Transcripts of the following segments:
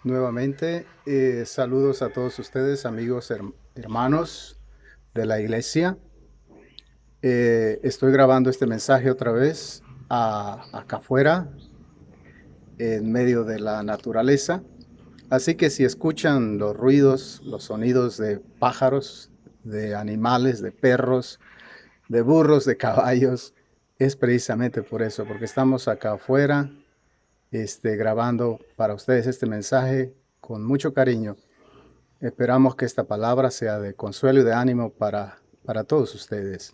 Nuevamente, saludos a todos ustedes, amigos, hermanos de la iglesia. Estoy grabando este mensaje otra vez acá afuera, en medio de la naturaleza. Así que si escuchan los ruidos, los sonidos de pájaros, de animales, de perros, de burros, de caballos, es precisamente por eso, porque estamos acá afuera, grabando para ustedes este mensaje con mucho cariño. Esperamos que esta palabra sea de consuelo y de ánimo para todos ustedes.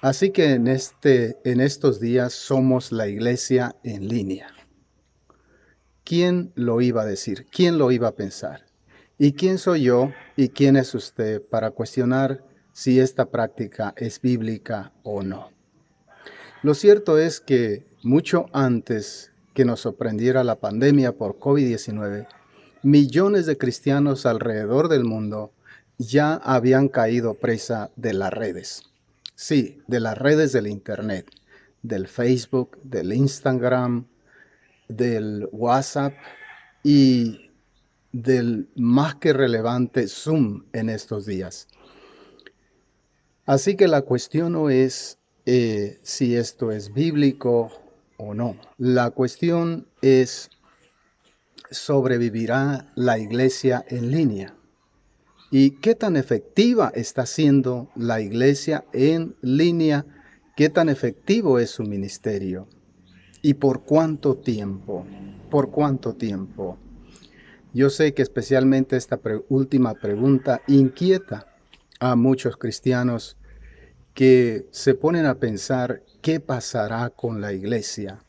Así que en estos días somos la iglesia en línea. ¿Quién lo iba a decir? ¿Quién lo iba a pensar? ¿Y quién soy yo y quién es usted para cuestionar si esta práctica es bíblica o no? Lo cierto es que mucho antes que nos sorprendiera la pandemia por COVID-19, millones de cristianos alrededor del mundo ya habían caído presa de las redes. Sí, de las redes del Internet, del Facebook, del Instagram, del WhatsApp y del más que relevante Zoom en estos días. Así que la cuestión no es si esto es bíblico o no. La cuestión es, ¿sobrevivirá la iglesia en línea? ¿Y qué tan efectiva está siendo la iglesia en línea? ¿Qué tan efectivo es su ministerio? ¿Y por cuánto tiempo? ¿Por cuánto tiempo? Yo sé que especialmente esta última pregunta inquieta a muchos cristianos que se ponen a pensar qué pasará con la iglesia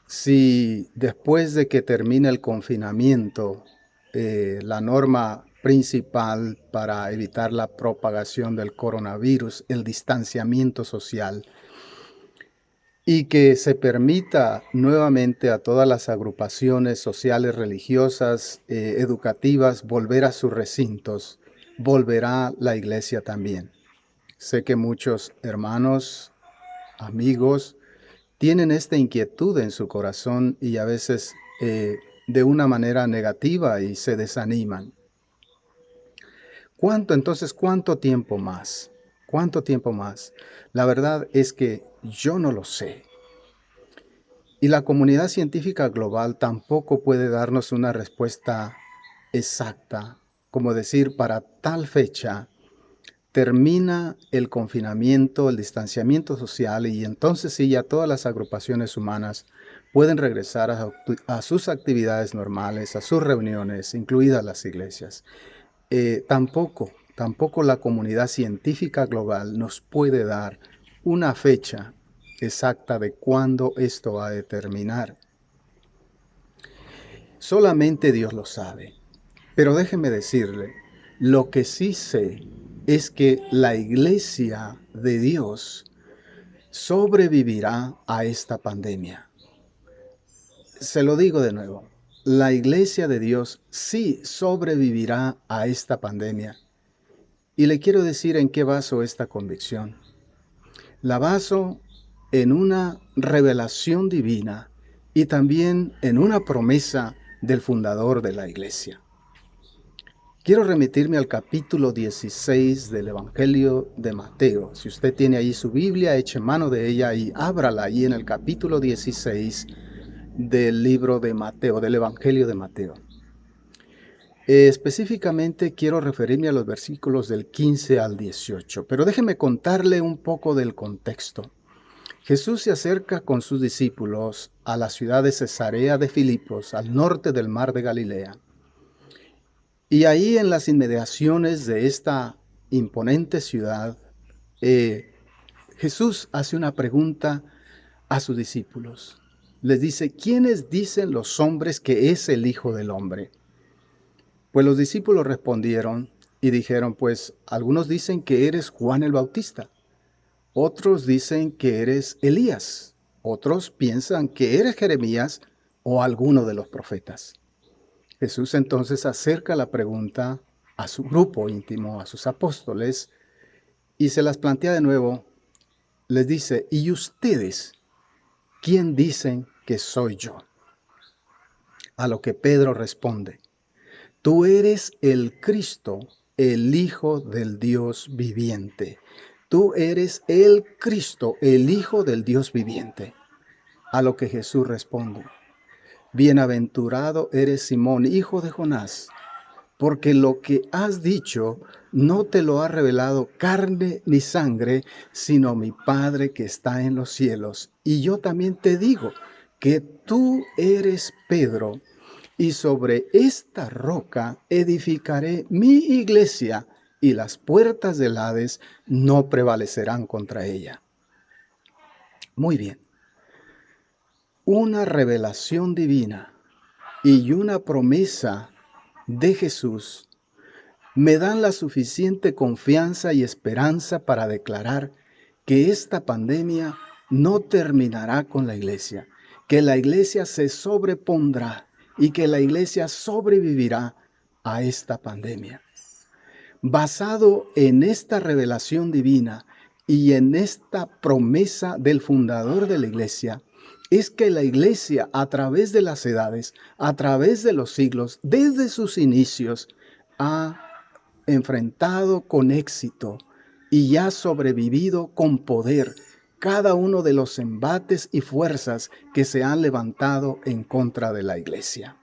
si después de que termine el confinamiento, la norma principal para evitar la propagación del coronavirus, el distanciamiento social, y que se permita nuevamente a todas las agrupaciones sociales, religiosas, educativas, volver a sus recintos, volverá la iglesia también. Sé que muchos hermanos, amigos, tienen esta inquietud en su corazón y a veces de una manera negativa y se desaniman. ¿Cuánto tiempo más? ¿Cuánto tiempo más? La verdad es que yo no lo sé. Y la comunidad científica global tampoco puede darnos una respuesta exacta, como decir, para tal fecha termina el confinamiento, el distanciamiento social y entonces sí ya todas las agrupaciones humanas pueden regresar a sus actividades normales, a sus reuniones, incluidas las iglesias. Tampoco la comunidad científica global nos puede dar una fecha exacta de cuándo esto va a terminar. Solamente Dios lo sabe. Pero déjeme decirle, lo que sí sé es que la iglesia de Dios sobrevivirá a esta pandemia. Se lo digo de nuevo, la iglesia de Dios sí sobrevivirá a esta pandemia. Y le quiero decir en qué baso esta convicción. La baso en una revelación divina y también en una promesa del fundador de la iglesia. Quiero remitirme al capítulo 16 del Evangelio de Mateo. Si usted tiene ahí su Biblia, eche mano de ella y ábrala ahí en el capítulo 16 del libro de Mateo, del Evangelio de Mateo. Específicamente quiero referirme a los versículos del 15 al 18, pero déjeme contarle un poco del contexto. Jesús se acerca con sus discípulos a la ciudad de Cesarea de Filipos, al norte del mar de Galilea. Y ahí en las inmediaciones de esta imponente ciudad, Jesús hace una pregunta a sus discípulos. Les dice, ¿quiénes dicen los hombres que es el Hijo del Hombre? Pues los discípulos respondieron y dijeron, pues algunos dicen que eres Juan el Bautista, otros dicen que eres Elías, otros piensan que eres Jeremías o alguno de los profetas. Jesús entonces acerca la pregunta a su grupo íntimo, a sus apóstoles, y se las plantea de nuevo. Les dice, ¿y ustedes quién dicen que soy yo? A lo que Pedro responde: tú eres el Cristo, el Hijo del Dios viviente. Tú eres el Cristo, el Hijo del Dios viviente. A lo que Jesús responde: bienaventurado eres Simón, hijo de Jonás, porque lo que has dicho no te lo ha revelado carne ni sangre, sino mi Padre que está en los cielos. Y yo también te digo que tú eres Pedro, y sobre esta roca edificaré mi iglesia, y las puertas del Hades no prevalecerán contra ella. Muy bien. Una revelación divina y una promesa de Jesús me dan la suficiente confianza y esperanza para declarar que esta pandemia no terminará con la iglesia, que la iglesia se sobrepondrá y que la iglesia sobrevivirá a esta pandemia. Basado en esta revelación divina y en esta promesa del fundador de la iglesia, es que la iglesia, a través de las edades, a través de los siglos, desde sus inicios, ha enfrentado con éxito y ha sobrevivido con poder cada uno de los embates y fuerzas que se han levantado en contra de la iglesia.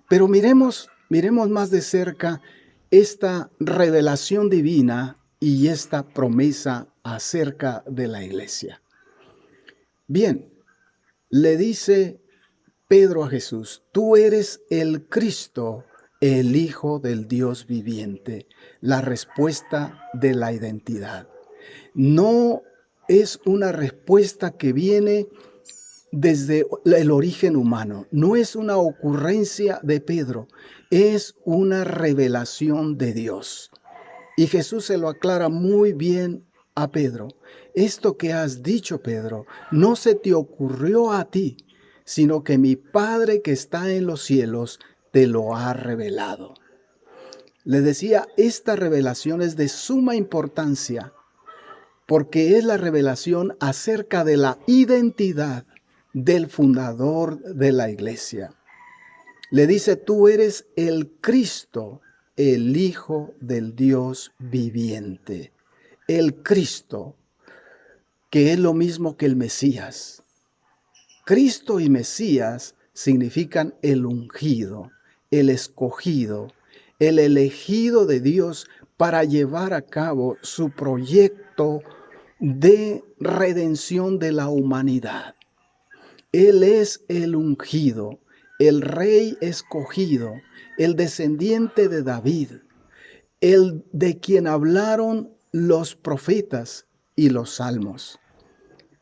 Pero miremos más de cerca esta revelación divina y esta promesa acerca de la iglesia. Bien, le dice Pedro a Jesús: tú eres el Cristo, el Hijo del Dios viviente. La respuesta de la identidad. No es una respuesta que viene desde el origen humano. No es una ocurrencia de Pedro. Es una revelación de Dios. Y Jesús se lo aclara muy bien a Pedro. Esto que has dicho, Pedro, no se te ocurrió a ti, sino que mi Padre que está en los cielos te lo ha revelado. Le decía, esta revelación es de suma importancia porque es la revelación acerca de la identidad del fundador de la iglesia. Le dice: tú eres el Cristo, el Hijo del Dios viviente. El Cristo, que es lo mismo que el Mesías. Cristo y Mesías significan el ungido, el escogido, el elegido de Dios para llevar a cabo su proyecto de redención de la humanidad. Él es el ungido, el rey escogido, el descendiente de David, el de quien hablaron los profetas y los salmos.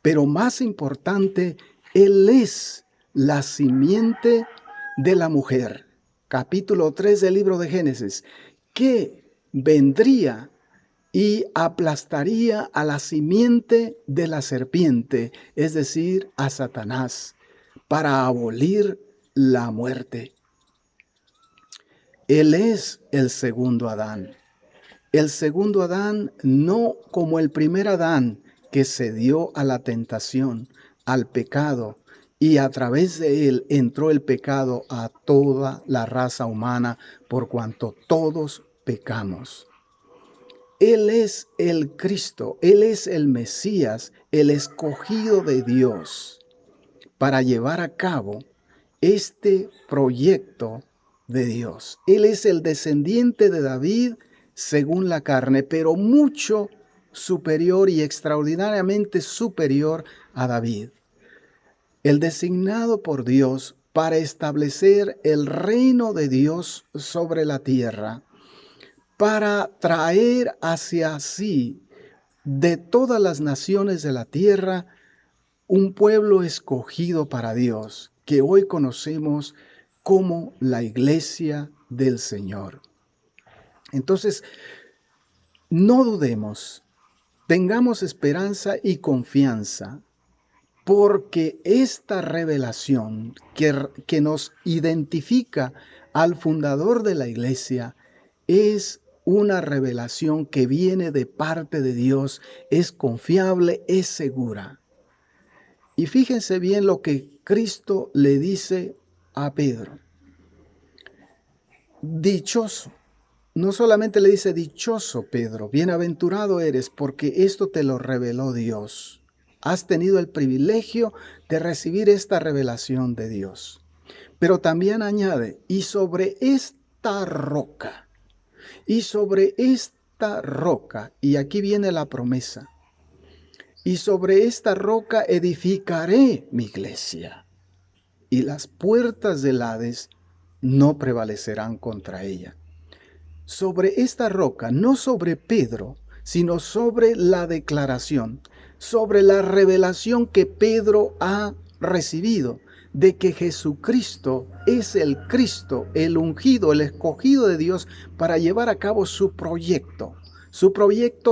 Pero más importante, Él es la simiente de la mujer. Capítulo 3 del libro de Génesis, que vendría y aplastaría a la simiente de la serpiente, es decir, a Satanás, para abolir la muerte. Él es el segundo Adán. El segundo Adán, no como el primer Adán, que cedió a la tentación, al pecado, y a través de él entró el pecado a toda la raza humana, por cuanto todos pecamos. Él es el Cristo, Él es el Mesías, el escogido de Dios, para llevar a cabo este proyecto de Dios. Él es el descendiente de David según la carne, pero mucho superior y extraordinariamente superior a David. El designado por Dios para establecer el reino de Dios sobre la tierra, para traer hacia sí de todas las naciones de la tierra un pueblo escogido para Dios, que hoy conocemos como la iglesia del Señor. Entonces, no dudemos, tengamos esperanza y confianza, porque esta revelación que nos identifica al fundador de la iglesia es una revelación que viene de parte de Dios, es confiable, es segura. Y fíjense bien lo que Cristo le dice a Pedro. dichoso. No solamente le dice dichoso Pedro, bienaventurado eres porque esto te lo reveló Dios. Has tenido el privilegio de recibir esta revelación de Dios. Pero también añade, y sobre esta roca, y aquí viene la promesa, y sobre esta roca edificaré mi iglesia, y las puertas del Hades no prevalecerán contra ella. Sobre esta roca, no sobre Pedro, sino sobre la declaración, sobre la revelación que Pedro ha recibido de que Jesucristo es el Cristo, el ungido, el escogido de Dios para llevar a cabo su proyecto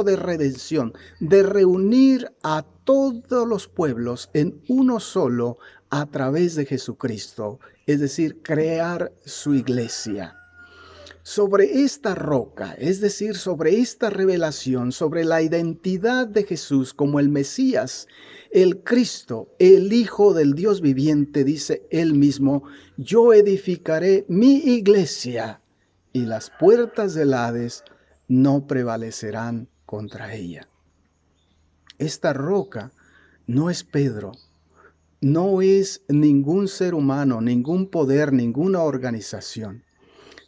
de redención, de reunir a todos los pueblos en uno solo a través de Jesucristo, es decir, crear su iglesia. Sobre esta roca, es decir, sobre esta revelación, sobre la identidad de Jesús como el Mesías, el Cristo, el Hijo del Dios viviente, dice él mismo, yo edificaré mi iglesia y las puertas del Hades no prevalecerán contra ella. Esta roca no es Pedro, no es ningún ser humano, ningún poder, ninguna organización.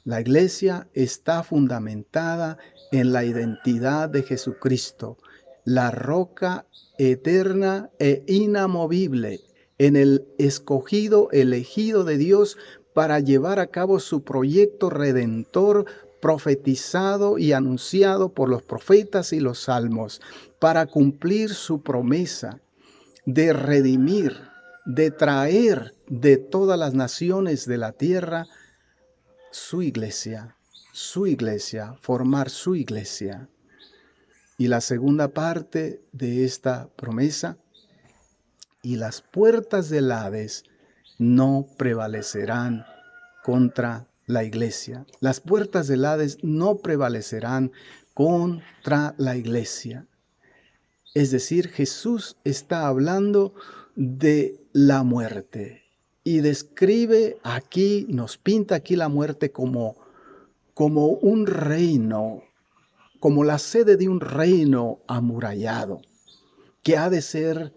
La iglesia está fundamentada en la identidad de Jesucristo, la roca eterna e inamovible, en el escogido, elegido de Dios para llevar a cabo su proyecto redentor profetizado y anunciado por los profetas y los salmos, para cumplir su promesa de redimir, de traer de todas las naciones de la tierra su iglesia, formar su iglesia. Y la segunda parte de esta promesa, y las puertas del Hades no prevalecerán contra la iglesia. Las puertas del Hades no prevalecerán contra la iglesia. Es decir, Jesús está hablando de la muerte. Y describe aquí, nos pinta aquí la muerte como un reino, como la sede de un reino amurallado, que ha de ser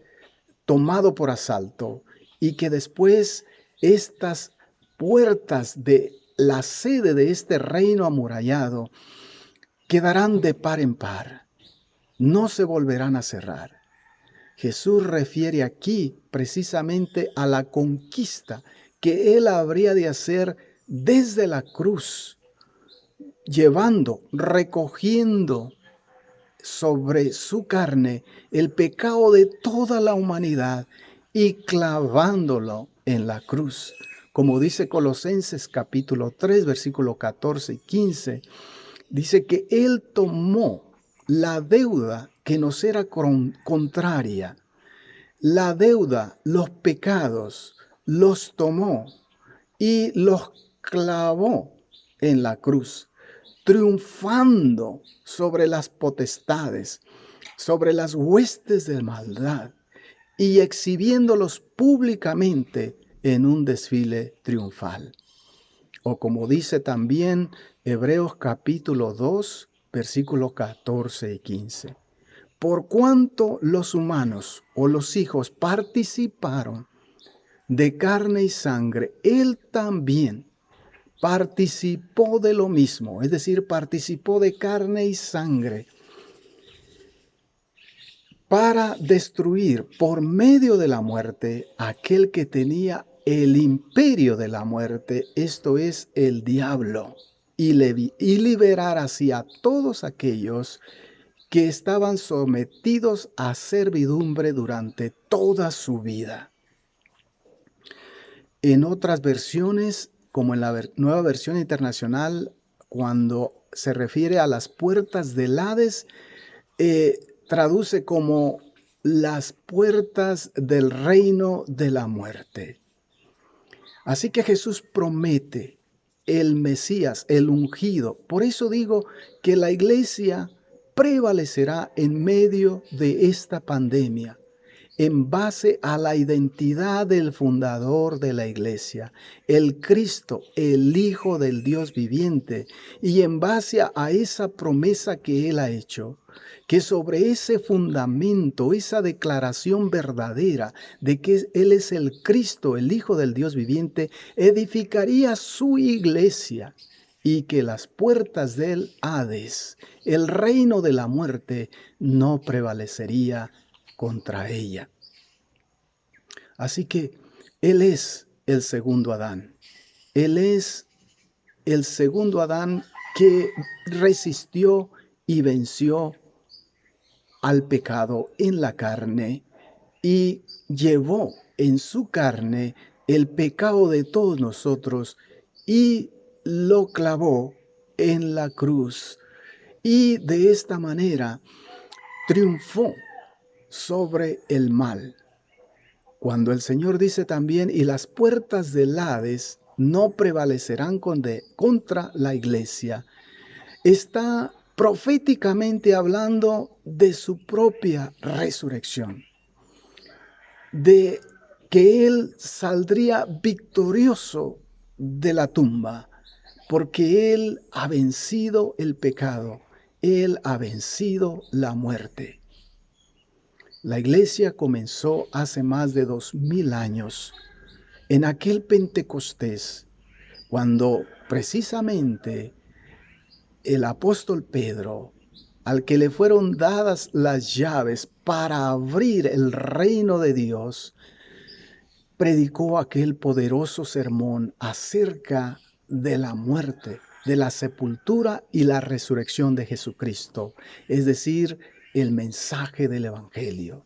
tomado por asalto y que después estas puertas de la sede de este reino amurallado quedarán de par en par, no se volverán a cerrar. Jesús refiere aquí precisamente a la conquista que él habría de hacer desde la cruz, llevando, recogiendo sobre su carne el pecado de toda la humanidad y clavándolo en la cruz. Como dice Colosenses capítulo 3, versículo 14 y 15, dice que él tomó la deuda que nos era contraria. La deuda, los pecados, los tomó y los clavó en la cruz, triunfando sobre las potestades, sobre las huestes de maldad y exhibiéndolos públicamente en un desfile triunfal. O como dice también Hebreos capítulo 2, versículos 14 y 15. Por cuanto los humanos o los hijos participaron de carne y sangre, él también participó de lo mismo, es decir, participó de carne y sangre para destruir por medio de la muerte aquel que tenía el imperio de la muerte, esto es el diablo, y liberar así a todos aquellos que estaban sometidos a servidumbre durante toda su vida. En otras versiones, como en la Nueva Versión Internacional, cuando se refiere a las puertas del Hades, traduce como las puertas del reino de la muerte. Así que Jesús promete el Mesías, el ungido. Por eso digo que la iglesia prevalecerá en medio de esta pandemia, en base a la identidad del fundador de la iglesia, el Cristo, el Hijo del Dios viviente, y en base a esa promesa que Él ha hecho, que sobre ese fundamento, esa declaración verdadera de que Él es el Cristo, el Hijo del Dios viviente, edificaría su iglesia y que las puertas del Hades, el reino de la muerte, no prevalecería contra ella. Así que Él es el segundo Adán. Él es el segundo Adán que resistió y venció al pecado en la carne y llevó en su carne el pecado de todos nosotros y lo clavó en la cruz. Y de esta manera triunfó sobre el mal. Cuando el Señor dice también, y las puertas del Hades no prevalecerán contra la iglesia, está proféticamente hablando de su propia resurrección, de que Él saldría victorioso de la tumba, porque Él ha vencido el pecado, Él ha vencido la muerte. La iglesia comenzó hace más de 2000 años, en aquel Pentecostés, cuando precisamente el apóstol Pedro, al que le fueron dadas las llaves para abrir el reino de Dios, predicó aquel poderoso sermón acerca de la muerte, de la sepultura y la resurrección de Jesucristo, es decir, el mensaje del Evangelio.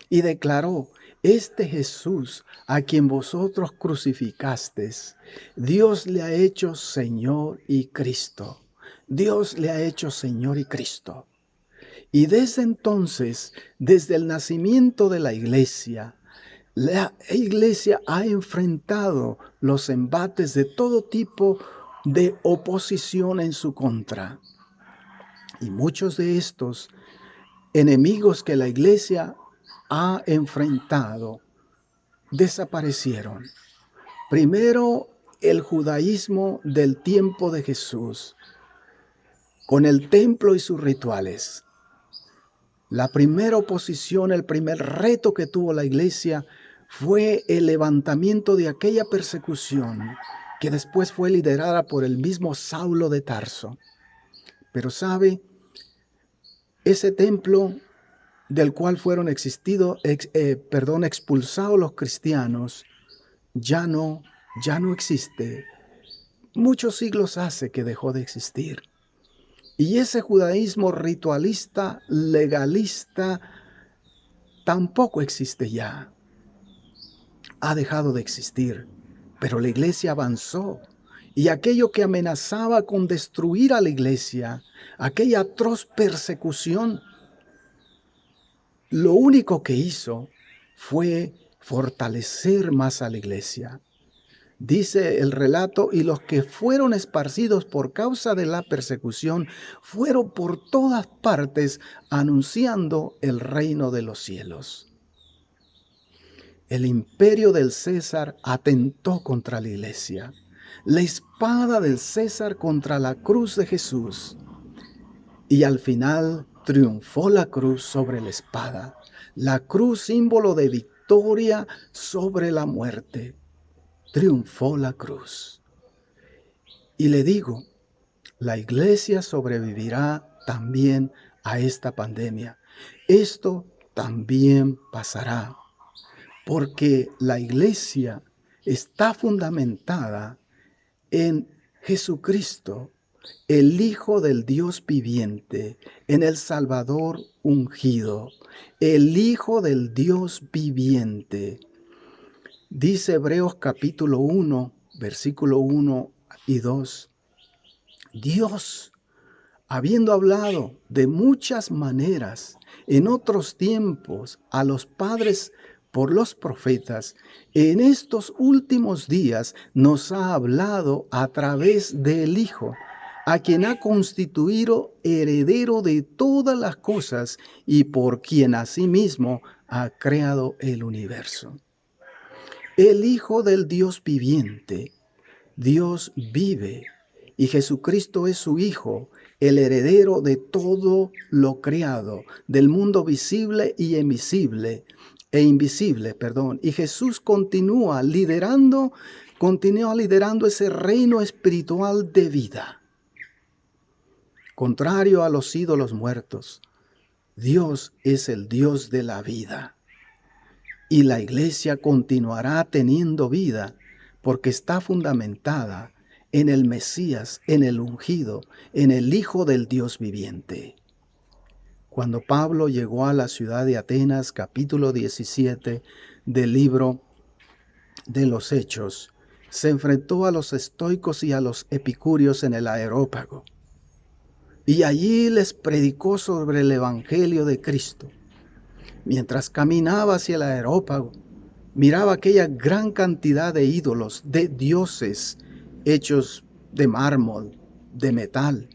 Y declaró, este Jesús a quien vosotros crucificasteis, Dios le ha hecho Señor y Cristo. Dios le ha hecho Señor y Cristo. Y desde entonces, desde el nacimiento de la iglesia ha enfrentado los embates de todo tipo de oposición en su contra. Y muchos de estos enemigos que la iglesia ha enfrentado desaparecieron. Primero, el judaísmo del tiempo de Jesús, con el templo y sus rituales. La primera oposición, el primer reto que tuvo la iglesia fue el levantamiento de aquella persecución que después fue liderada por el mismo Saulo de Tarso. Pero sabe, ese templo del cual fueron expulsados los cristianos, ya no existe. Muchos siglos hace que dejó de existir. Y ese judaísmo ritualista, legalista, tampoco existe ya. Ha dejado de existir, pero la iglesia avanzó. Y aquello que amenazaba con destruir a la iglesia, aquella atroz persecución, lo único que hizo fue fortalecer más a la iglesia. Dice el relato, y los que fueron esparcidos por causa de la persecución fueron por todas partes anunciando el reino de los cielos. El imperio del César atentó contra la iglesia. La espada del César contra la cruz de Jesús. Y al final triunfó la cruz sobre la espada. La cruz, símbolo de victoria sobre la muerte. Triunfó la cruz. Y le digo, la iglesia sobrevivirá también a esta pandemia. Esto también pasará, porque la iglesia está fundamentada en Jesucristo, el Hijo del Dios viviente, en el Salvador ungido, el Hijo del Dios viviente. Dice Hebreos capítulo 1, versículo 1 y 2. Dios, habiendo hablado de muchas maneras en otros tiempos a los padres por los profetas, en estos últimos días nos ha hablado a través del Hijo, a quien ha constituido heredero de todas las cosas y por quien asimismo ha creado el universo. El Hijo del Dios viviente, Dios vive, y Jesucristo es su Hijo, el heredero de todo lo creado, del mundo visible y invisible, y Jesús continúa liderando ese reino espiritual de vida. Contrario a los ídolos muertos, Dios es el Dios de la vida. Y la iglesia continuará teniendo vida porque está fundamentada en el Mesías, en el ungido, en el Hijo del Dios viviente. Cuando Pablo llegó a la ciudad de Atenas, capítulo 17 del libro de los Hechos, se enfrentó a los estoicos y a los epicúreos en el Areópago. Y allí les predicó sobre el Evangelio de Cristo. Mientras caminaba hacia el Areópago, miraba aquella gran cantidad de ídolos, de dioses hechos de mármol, de metal.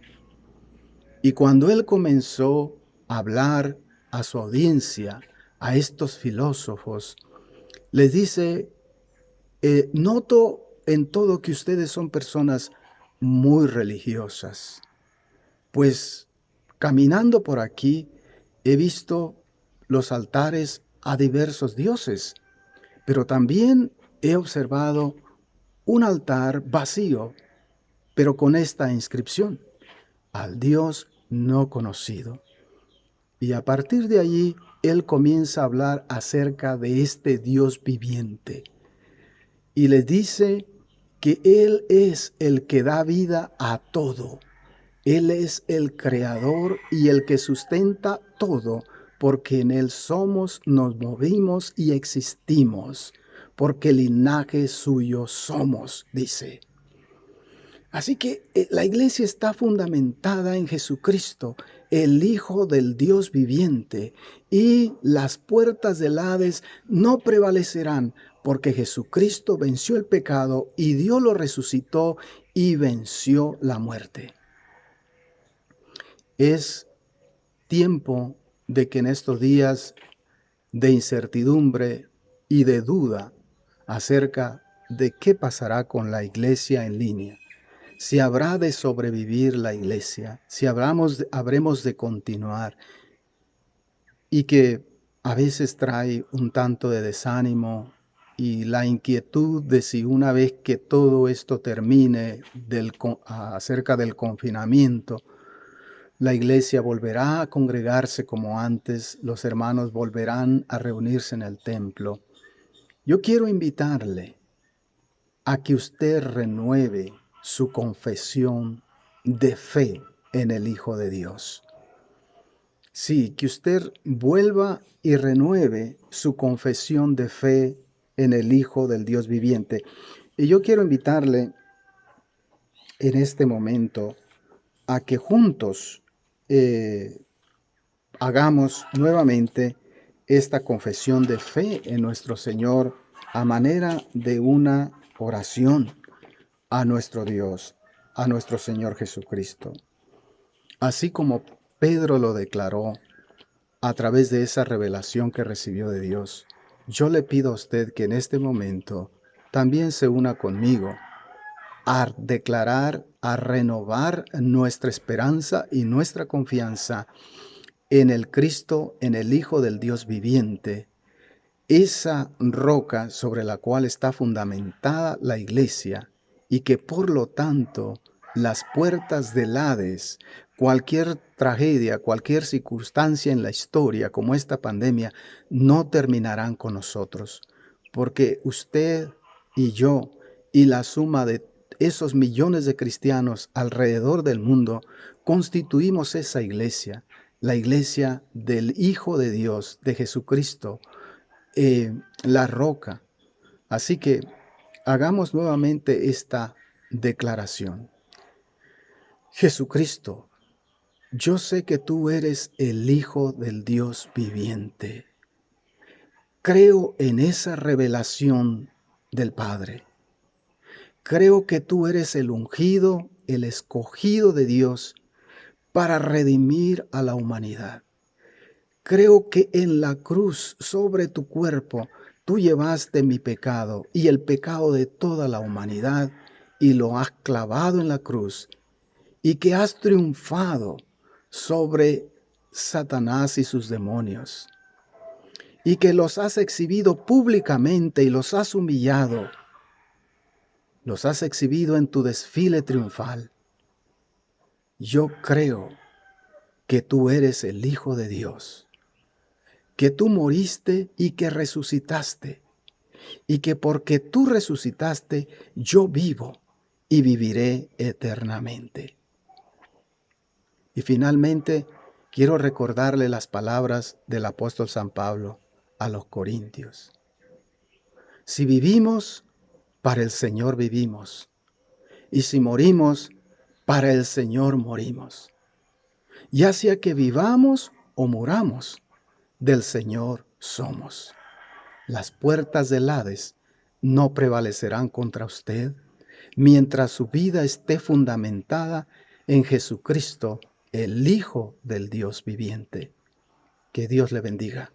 Y cuando él comenzó a hablar a su audiencia, a estos filósofos, les dice, noto en todo que ustedes son personas muy religiosas, pues caminando por aquí he visto los altares a diversos dioses, pero también he observado un altar vacío, pero con esta inscripción: al Dios no conocido. Y a partir de allí, él comienza a hablar acerca de este Dios viviente. Y les dice que Él es el que da vida a todo. Él es el creador y el que sustenta todo, porque en Él somos, nos movimos y existimos, porque linaje suyo somos, dice. Así que la iglesia está fundamentada en Jesucristo, el Hijo del Dios viviente, y las puertas del Hades no prevalecerán, porque Jesucristo venció el pecado y Dios lo resucitó y venció la muerte. Es tiempo de que en estos días de incertidumbre y de duda acerca de qué pasará con la iglesia en línea, si habrá de sobrevivir la iglesia, si habremos de continuar, y que a veces trae un tanto de desánimo y la inquietud de si una vez que todo esto termine acerca del confinamiento, la iglesia volverá a congregarse como antes, los hermanos volverán a reunirse en el templo. Yo quiero invitarle a que usted renueve su confesión de fe en el Hijo de Dios. Sí, que usted vuelva y renueve su confesión de fe en el Hijo del Dios viviente. Y yo quiero invitarle en este momento a que juntos hagamos nuevamente esta confesión de fe en nuestro Señor a manera de una oración a nuestro Dios, a nuestro Señor Jesucristo. Así como Pedro lo declaró a través de esa revelación que recibió de Dios, yo le pido a usted que en este momento también se una conmigo a declarar, a renovar nuestra esperanza y nuestra confianza en el Cristo, en el Hijo del Dios viviente, esa roca sobre la cual está fundamentada la iglesia, y que por lo tanto las puertas del Hades, cualquier tragedia, cualquier circunstancia en la historia como esta pandemia, no terminarán con nosotros, porque usted y yo y la suma de esos millones de cristianos alrededor del mundo constituimos esa iglesia, la iglesia del Hijo de Dios, de Jesucristo, la roca. Así que hagamos nuevamente esta declaración. Jesucristo, yo sé que tú eres el Hijo del Dios viviente. Creo en esa revelación del Padre. Creo que tú eres el ungido, el escogido de Dios para redimir a la humanidad. creo que en la cruz, sobre tu cuerpo, tú llevaste mi pecado y el pecado de toda la humanidad y lo has clavado en la cruz y que has triunfado sobre Satanás y sus demonios y que los has exhibido públicamente y los has humillado, los has exhibido en tu desfile triunfal. Yo creo que tú eres el Hijo de Dios, que tú moriste y que resucitaste, y que porque tú resucitaste, yo vivo y viviré eternamente. Y finalmente, quiero recordarle las palabras del apóstol San Pablo a los Corintios. Si vivimos, para el Señor vivimos, y si morimos, para el Señor morimos. Ya sea que vivamos o muramos, del Señor somos. Las puertas del Hades no prevalecerán contra usted mientras su vida esté fundamentada en Jesucristo, el Hijo del Dios viviente. Que Dios le bendiga.